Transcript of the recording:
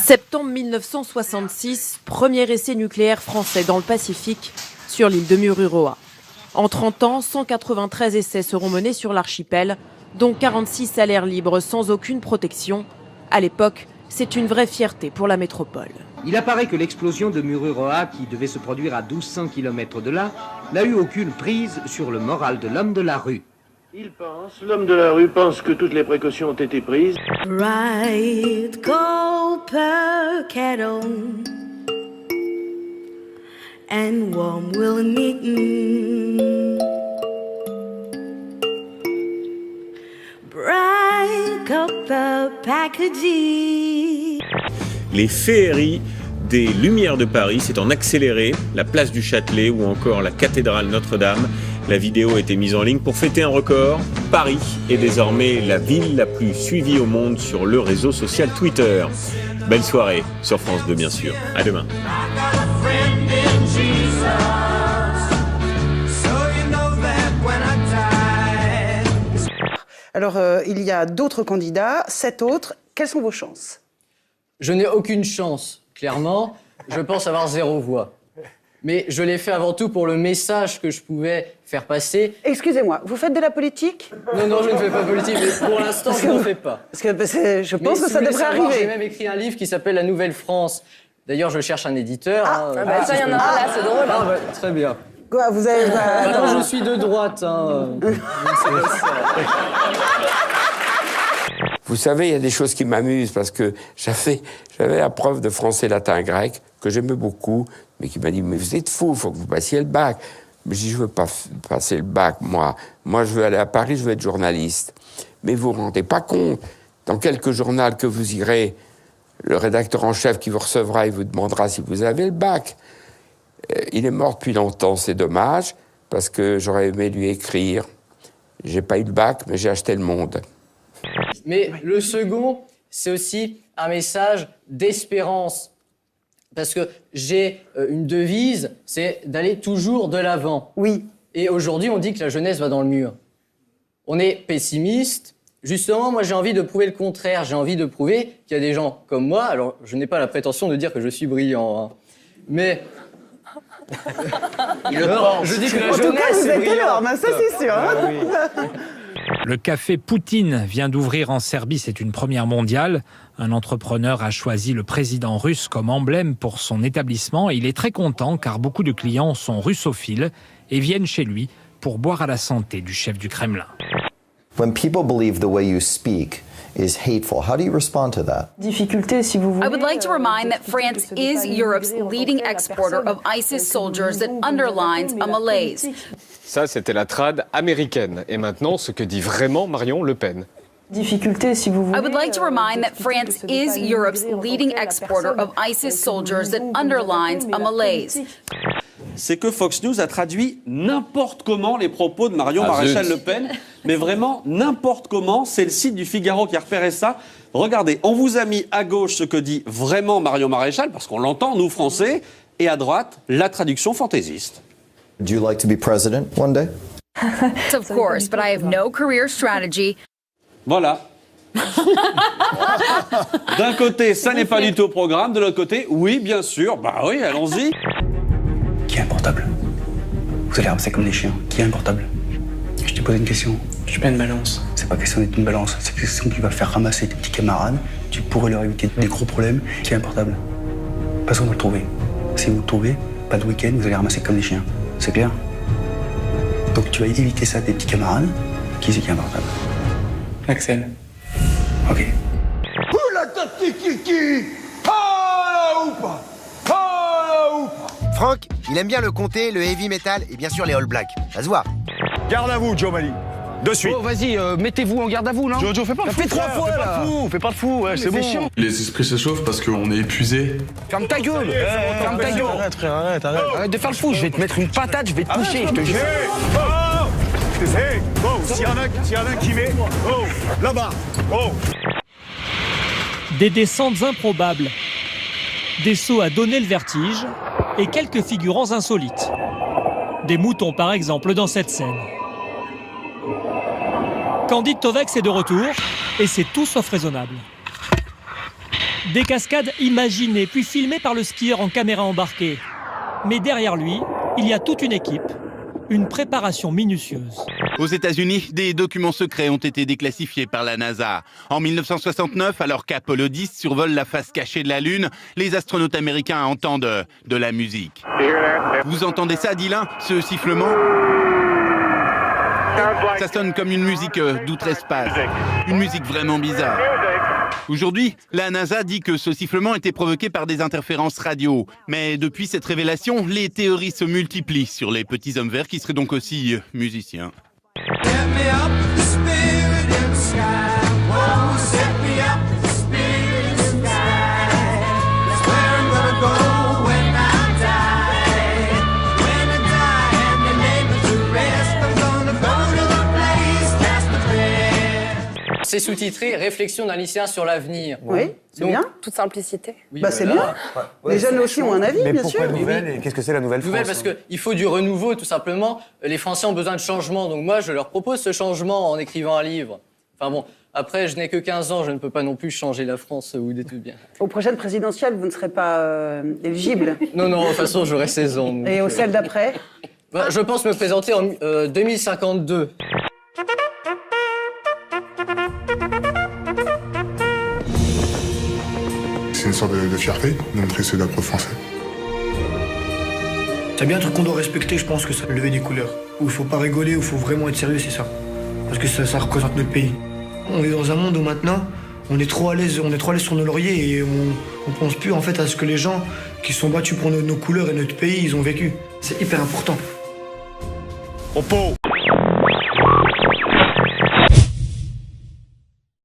Septembre 1966, premier essai nucléaire français dans le Pacifique, sur l'île de Mururoa. En 30 ans, 193 essais seront menés sur l'archipel, dont 46 à l'air libre sans aucune protection. À l'époque, c'est une vraie fierté pour la métropole. Il apparaît que l'explosion de Mururoa, qui devait se produire à 1200 km de là, n'a eu aucune prise sur le moral de l'homme de la rue. L'homme de la rue pense que toutes les précautions ont été prises. Bright copper kettle and warm woolen knitting. Bright copper packaging. Les féeries des Lumières de Paris, c'est en accéléré, la place du Châtelet ou encore la cathédrale Notre-Dame. La vidéo a été mise en ligne pour fêter un record. Paris est désormais la ville la plus suivie au monde sur le réseau social Twitter. Belle soirée sur France 2 bien sûr. À demain. Alors, il y a d'autres candidats, 7 autres. Quelles sont vos chances? Je n'ai aucune chance, clairement. Je pense avoir 0 voix. Mais je l'ai fait avant tout pour le message que je pouvais faire passer. Excusez-moi, vous faites de la politique? Non, je ne fais pas de politique, mais pour l'instant, je n'en fais pas. Parce que je pense que ça devrait arriver. J'ai même écrit un livre qui s'appelle La Nouvelle France. D'ailleurs, je cherche un éditeur. Ça, il y en a un là, c'est drôle. Très bien. Quoi, vous avez... Attends, je suis de droite. Vous savez, il y a des choses qui m'amusent parce que j'avais la prof de français, latin, grec que j'aimais beaucoup, mais qui m'a dit « Mais vous êtes fou, il faut que vous passiez le bac. » Mais je dis « Je veux pas passer le bac, moi. Moi, je veux aller à Paris, je veux être journaliste. » Mais vous vous rendez pas compte, dans quelque journal que vous irez, le rédacteur en chef qui vous recevra, il vous demandera si vous avez le bac. Il est mort depuis longtemps, c'est dommage, parce que j'aurais aimé lui écrire. J'ai pas eu le bac, mais j'ai acheté le monde. Mais le second, c'est aussi un message d'espérance. Parce que j'ai une devise, c'est d'aller toujours de l'avant. Oui. Et aujourd'hui, on dit que la jeunesse va dans le mur. On est pessimiste. Justement, moi, j'ai envie de prouver le contraire. J'ai envie de prouver qu'il y a des gens comme moi. Alors, je n'ai pas la prétention de dire que je suis brillant, hein. Mais... je dis que la jeunesse, en tout cas, vous êtes énorme, ça c'est sûr. Le café Poutine vient d'ouvrir en Serbie, c'est une première mondiale. Un entrepreneur a choisi le président russe comme emblème pour son établissement et il est très content car beaucoup de clients sont russophiles et viennent chez lui pour boire à la santé du chef du Kremlin. When people believe the way you speak is hateful, how do you respond to that? Difficulté, si vous voulez. I would like to remind that France is Europe's leading exporter of ISIS soldiers that underlines a malaise. Ça, c'était la trad américaine. Et maintenant, ce que dit vraiment Marion Le Pen. Difficulté, si vous voulez. I would like to remind that France is Europe's leading exporter of ISIS soldiers that underlines a malaise. C'est que Fox News a traduit n'importe comment les propos de Marion Maréchal Le Pen, mais vraiment n'importe comment. C'est le site du Figaro qui a repéré ça. Regardez, on vous a mis à gauche ce que dit vraiment Marion Maréchal, parce qu'on l'entend, nous Français, et à droite, la traduction fantaisiste. Do you like to be president one day? Of course, but I have no career strategy. Voilà. D'un côté, ça n'est pas du tout au programme. De l'autre côté, oui, bien sûr. Bah oui, allons-y. Qui a un portable? Vous allez ramasser comme des chiens. Qui a un portable? Je t'ai posé une question. Je suis pas une balance. C'est pas question d'être une balance. C'est question que tu vas faire ramasser tes petits camarades. Tu pourrais leur éviter des gros problèmes. Qui a un portable? Pas besoin de le trouver. Si vous le trouvez, pas de week-end, vous allez ramasser comme des chiens. C'est clair? Donc tu vas éviter ça des petits camarades. Qui c'est qui a un portable? Axel. Ok. La tactique Kiki! Ah ou pas? Ah ou pas? Franck, il aime bien le comté, le heavy metal et bien sûr les All Blacks. Ça se voit. Garde à vous, Joe Mali. De suite. Oh, vas-y, mettez-vous en garde à vous, non? Joe, fais pas le fou. Fais 3 fois, là. Fais pas le fou, ouais, c'est bon. Chiant. Les esprits s'échauffent parce qu'on est épuisé. Ferme ta gueule. Ferme ta gueule. Arrête. Arrête de faire le fou, je vais te mettre une patate, je vais te toucher, je te jure. Hey, oh, s'il y en a qui met, oh, là-bas, oh. Des descentes improbables, des sauts à donner le vertige et quelques figurants insolites. Des moutons par exemple dans cette scène. Candide Tovex est de retour et c'est tout sauf raisonnable. Des cascades imaginées puis filmées par le skieur en caméra embarquée. Mais derrière lui, il y a toute une équipe, une préparation minutieuse. Aux États-Unis, des documents secrets ont été déclassifiés par la NASA. En 1969, alors qu'Apollo 10 survole la face cachée de la Lune, les astronautes américains entendent de la musique. Vous entendez ça, Dylan, ce sifflement ? Ça sonne comme une musique d'outre-espace, une musique vraiment bizarre. Aujourd'hui, la NASA dit que ce sifflement était provoqué par des interférences radio. Mais depuis cette révélation, les théories se multiplient sur les petits hommes verts qui seraient donc aussi musiciens. C'est sous-titré « Réflexion d'un lycéen sur l'avenir ». Oui, c'est bien. Toute simplicité. Oui, c'est bien. Les jeunes aussi ont un avis, mais bien pourquoi sûr. nouvelle et qu'est-ce que c'est la nouvelle France? Nouvelle parce qu'il faut du renouveau, tout simplement. Les Français ont besoin de changement, donc moi, je leur propose ce changement en écrivant un livre. Enfin bon, après, je n'ai que 15 ans, je ne peux pas non plus changer la France ou des tout bien. Aux prochaines présidentielles, vous ne serez pas éligible. Non, de toute façon, j'aurai 16 ans. Et aux celles d'après? Je pense me présenter en 2052. C'est une sorte de fierté de montrer ce drapeau français. C'est bien un truc qu'on doit respecter, je pense que c'est lever des couleurs. Où il faut pas rigoler, où il faut vraiment être sérieux, c'est ça. Parce que ça représente notre pays. On est dans un monde où maintenant, on est trop à l'aise sur nos lauriers et on pense plus en fait à ce que les gens qui sont battus pour nos couleurs et notre pays, ils ont vécu. C'est hyper important. Au pot.